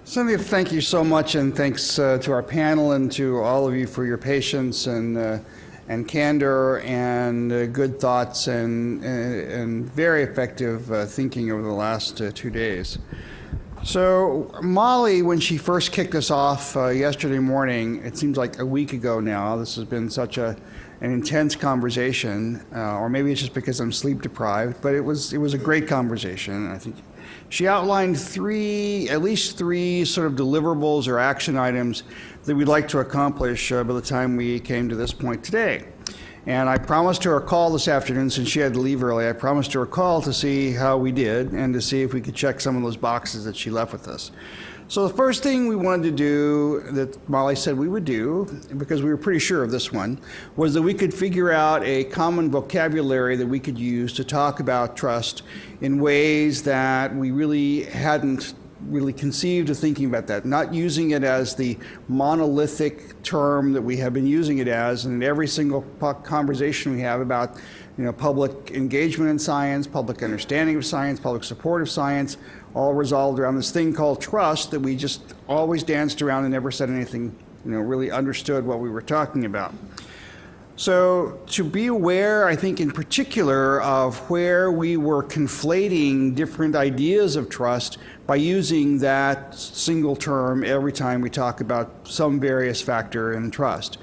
Cynthia, thank you so much, and thanks to our panel and to all of you for your patience and candor and good thoughts and very effective thinking over the last 2 days. So Molly, when she first kicked us off yesterday morning, it seems like a week ago now, this has been such an intense conversation, or maybe it's just because I'm sleep deprived, but it was a great conversation. I think she outlined at least three sort of deliverables or action items that we'd like to accomplish by the time we came to this point today. And I promised her a call this afternoon, since she had to leave early. I promised her a call to see how we did and to see if we could check some of those boxes that she left with us. So the first thing we wanted to do, that Molly said we would do, because we were pretty sure of this one, was that we could figure out a common vocabulary that we could use to talk about trust in ways that we really hadn't really conceived of thinking about that, not using it as the monolithic term that we have been using it as in every single conversation we have about public engagement in science, public understanding of science, public support of science, all resolved around this thing called trust that we just always danced around and never said anything, really understood what we were talking about. So to be aware, I think in particular, of where we were conflating different ideas of trust by using that single term every time we talk about some various factor in trust.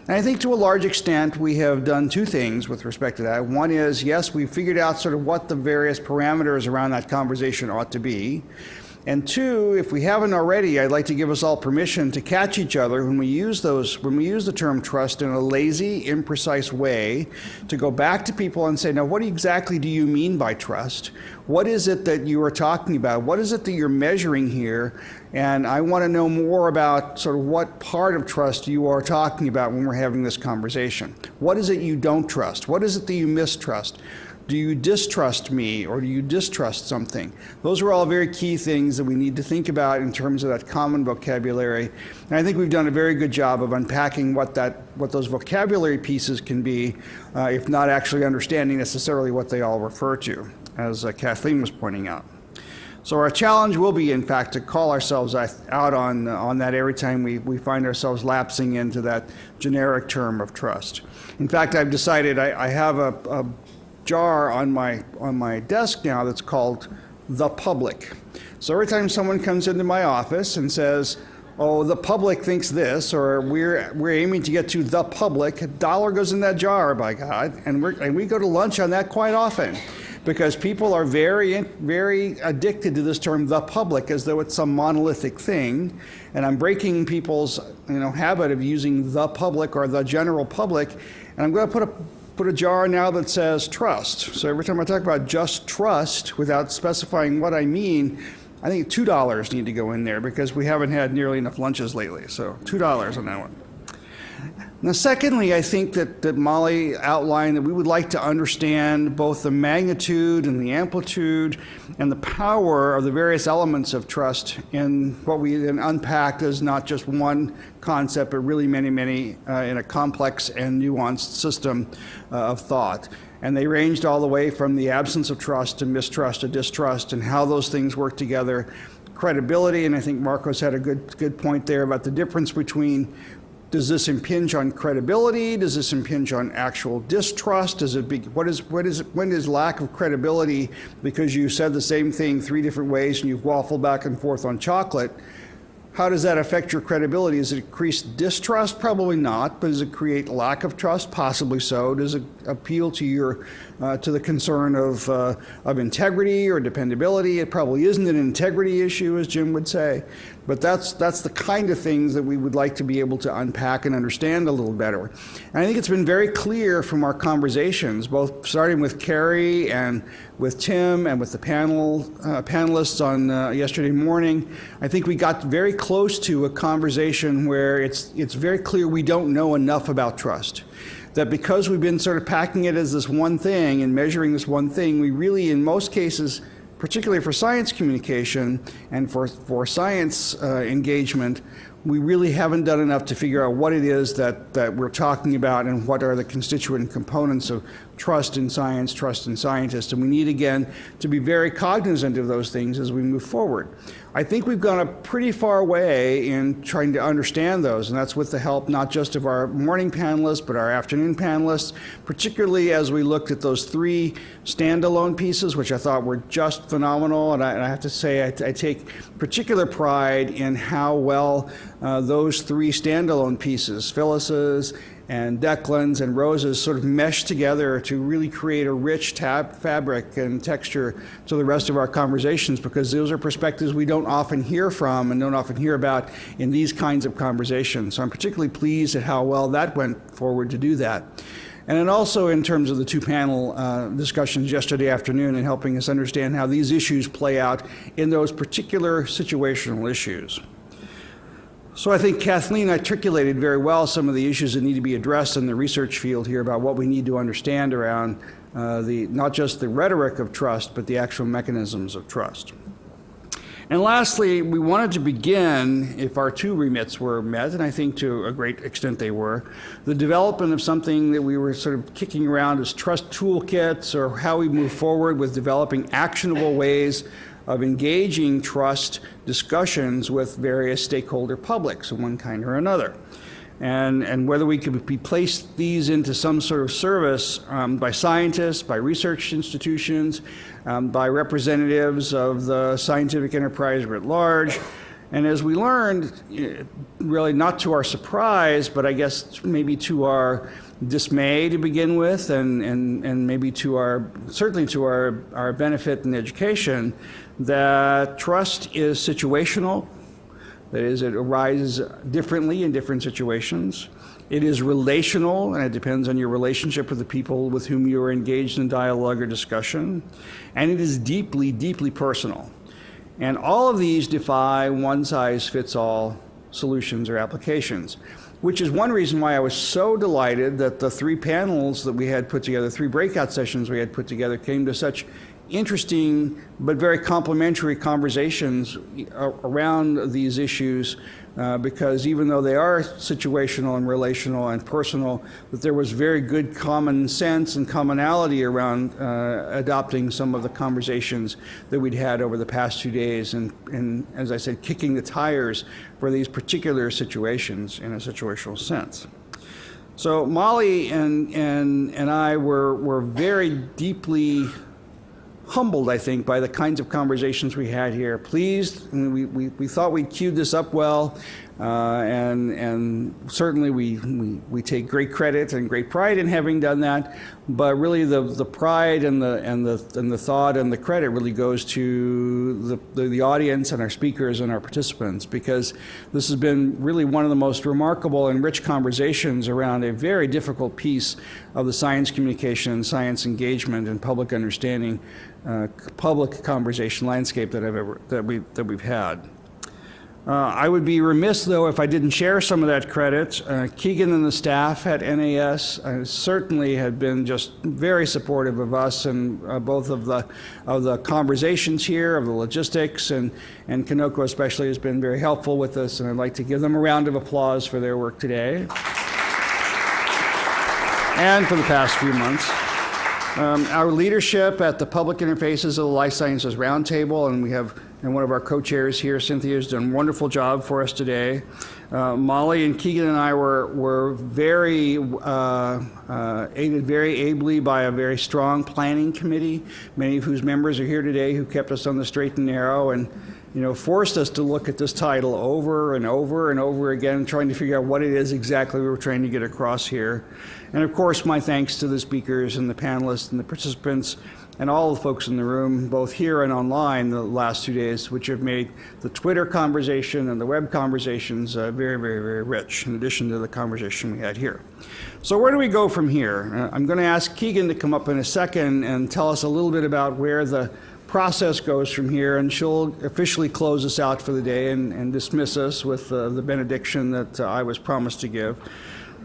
And I think to a large extent, we have done two things with respect to that. One is, yes, we figured out sort of what the various parameters around that conversation ought to be. And two, if we haven't already, I'd like to give us all permission to catch each other when we use the term trust in a lazy, imprecise way, to go back to people and say, now, what exactly do you mean by trust? What is it that you are talking about? What is it that you're measuring here? And I want to know more about sort of what part of trust you are talking about when we're having this conversation. What is it you don't trust? What is it that you mistrust? Do you distrust me, or do you distrust something? Those are all very key things that we need to think about in terms of that common vocabulary. And I think we've done a very good job of unpacking what those vocabulary pieces can be, if not actually understanding necessarily what they all refer to, as Kathleen was pointing out. So our challenge will be, in fact, to call ourselves out on that every time we find ourselves lapsing into that generic term of trust. In fact, I've decided I have a jar on my desk now that's called the public. So every time someone comes into my office and says, oh, the public thinks this, or we're aiming to get to the public, $1 goes in that jar, by God, and we go to lunch on that quite often, because people are very, very addicted to this term, the public, as though it's some monolithic thing. And I'm breaking people's habit of using the public or the general public, and I'm going to put a jar now that says trust. So every time I talk about just trust without specifying what I mean, I think $2 need to go in there, because we haven't had nearly enough lunches lately. So $2 on that one. Now, secondly, I think that Molly outlined that we would like to understand both the magnitude and the amplitude and the power of the various elements of trust in what we then unpacked as not just one concept, but really many, many in a complex and nuanced system of thought. And they ranged all the way from the absence of trust to mistrust to distrust, and how those things work together. Credibility, and I think Marcos had a good point there about the difference between, does this impinge on credibility? Does this impinge on actual distrust? When is lack of credibility because you said the same thing 3 different ways and you've waffled back and forth on chocolate? How does that affect your credibility? Does it increase distrust? Probably not. But does it create lack of trust? Possibly so. Does it appeal to the concern of integrity or dependability? It probably isn't an integrity issue, as Jim would say. But that's the kind of things that we would like to be able to unpack and understand a little better. And I think it's been very clear from our conversations, both starting with Carrie and with Tim and with the panelists on yesterday morning. I think we got very close to a conversation where it's very clear we don't know enough about trust. That because we've been sort of packing it as this one thing and measuring this one thing, we really, in most cases, particularly for science communication and for science engagement, we really haven't done enough to figure out what it is that we're talking about and what are the constituent components of trust in science, trust in scientists, and we need, again, to be very cognizant of those things as we move forward. I think we've gone a pretty far way in trying to understand those, and that's with the help not just of our morning panelists, but our afternoon panelists, particularly as we looked at those 3 standalone pieces, which I thought were just phenomenal, and I have to say I take particular pride in how well those 3 standalone pieces, Phyllis's and Declan's and Rose's, sort of mesh together to really create a rich fabric and texture to the rest of our conversations, because those are perspectives we don't often hear from and don't often hear about in these kinds of conversations. So I'm particularly pleased at how well that went forward to do that. And then also in terms of the 2 panel discussions yesterday afternoon and helping us understand how these issues play out in those particular situational issues. So I think Kathleen articulated very well some of the issues that need to be addressed in the research field here about what we need to understand around not just the rhetoric of trust, but the actual mechanisms of trust. And lastly, we wanted to begin, if our 2 remits were met, and I think to a great extent they were, the development of something that we were sort of kicking around as trust toolkits, or how we move forward with developing actionable ways of engaging trust discussions with various stakeholder publics of one kind or another. And whether we could be placed these into some sort of service by scientists, by research institutions, by representatives of the scientific enterprise writ large. And as we learned, really not to our surprise, but I guess maybe to our dismay to begin with, and maybe to our, certainly to our benefit in education, that trust is situational. That is, it arises differently in different situations. It is relational, and it depends on your relationship with the people with whom you are engaged in dialogue or discussion. And it is deeply, deeply personal. And all of these defy one-size-fits-all solutions or applications, which is one reason why I was so delighted that the 3 panels that we had put together, 3 breakout sessions we had put together, came to such interesting but very complementary conversations around these issues, because even though they are situational and relational and personal, that there was very good common sense and commonality around adopting some of the conversations that we'd had over the past 2 days, and as I said, kicking the tires for these particular situations in a situational sense. So Molly and I were very deeply humbled, I think, by the kinds of conversations we had here. Pleased, and we thought we'd queued this up well, and certainly we take great credit and great pride in having done that. But really, the pride and the thought and the credit really goes to the audience and our speakers and our participants, because this has been really one of the most remarkable and rich conversations around a very difficult piece of the science communication and science engagement and public understanding, public conversation landscape that we've had. I would be remiss, though, if I didn't share some of that credit. Keegan and the staff at NAS certainly had been just very supportive of us, and both of the conversations here, of the logistics, and Kanoko especially has been very helpful with us, and I'd like to give them a round of applause for their work today and for the past few months. Our leadership at the Public Interfaces of the Life Sciences Roundtable, and we have one of our co-chairs here, Cynthia, has done a wonderful job for us today. Molly and Keegan and I were very aided very ably by a very strong planning committee, many of whose members are here today, who kept us on the straight and narrow, and forced us to look at this title over and over and over again, trying to figure out what it is exactly we were trying to get across here. And of course, my thanks to the speakers and the panelists and the participants and all the folks in the room, both here and online, the last 2 days, which have made the Twitter conversation and the web conversations very, very, very rich, in addition to the conversation we had here. So where do we go from here? I'm going to ask Keegan to come up in a second and tell us a little bit about where the process goes from here, and she'll officially close us out for the day and dismiss us with the benediction that I was promised to give.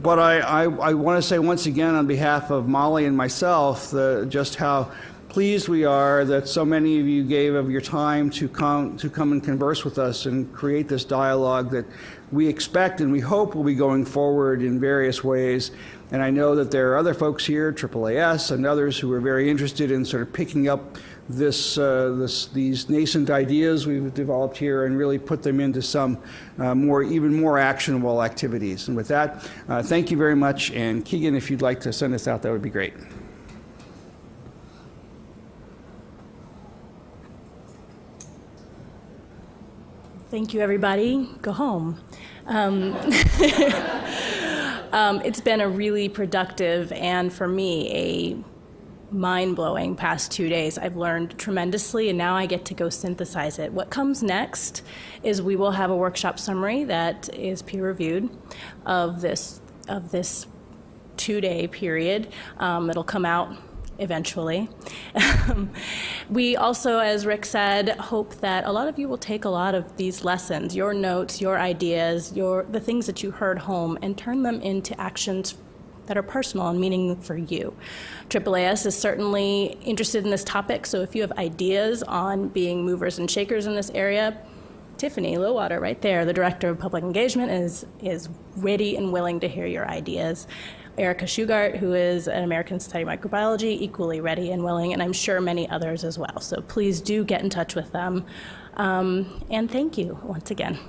But I want to say once again on behalf of Molly and myself just how pleased we are that so many of you gave of your time to come and converse with us and create this dialogue that we expect and we hope will be going forward in various ways. And I know that there are other folks here, AAAS and others, who are very interested in sort of picking up these nascent ideas we've developed here and really put them into some even more actionable activities. And with that, thank you very much. And Keegan, if you'd like to send us out, that would be great. Thank you, everybody. Go home. It's been a really productive and, for me, a mind-blowing past 2 days. I've learned tremendously, and now I get to go synthesize it. What comes next is we will have a workshop summary that is peer-reviewed of this 2-day period. It'll come out eventually. We also, as Rick said, hope that a lot of you will take a lot of these lessons, your notes, your ideas, the things that you heard home, and turn them into actions that are personal and meaning for you. AAAS is certainly interested in this topic, so if you have ideas on being movers and shakers in this area, Tiffany Lowwater, right there, the Director of Public Engagement, is ready and willing to hear your ideas. Erica Shugart, who is an American Society of Microbiology, equally ready and willing, and I'm sure many others as well. So please do get in touch with them. And thank you once again.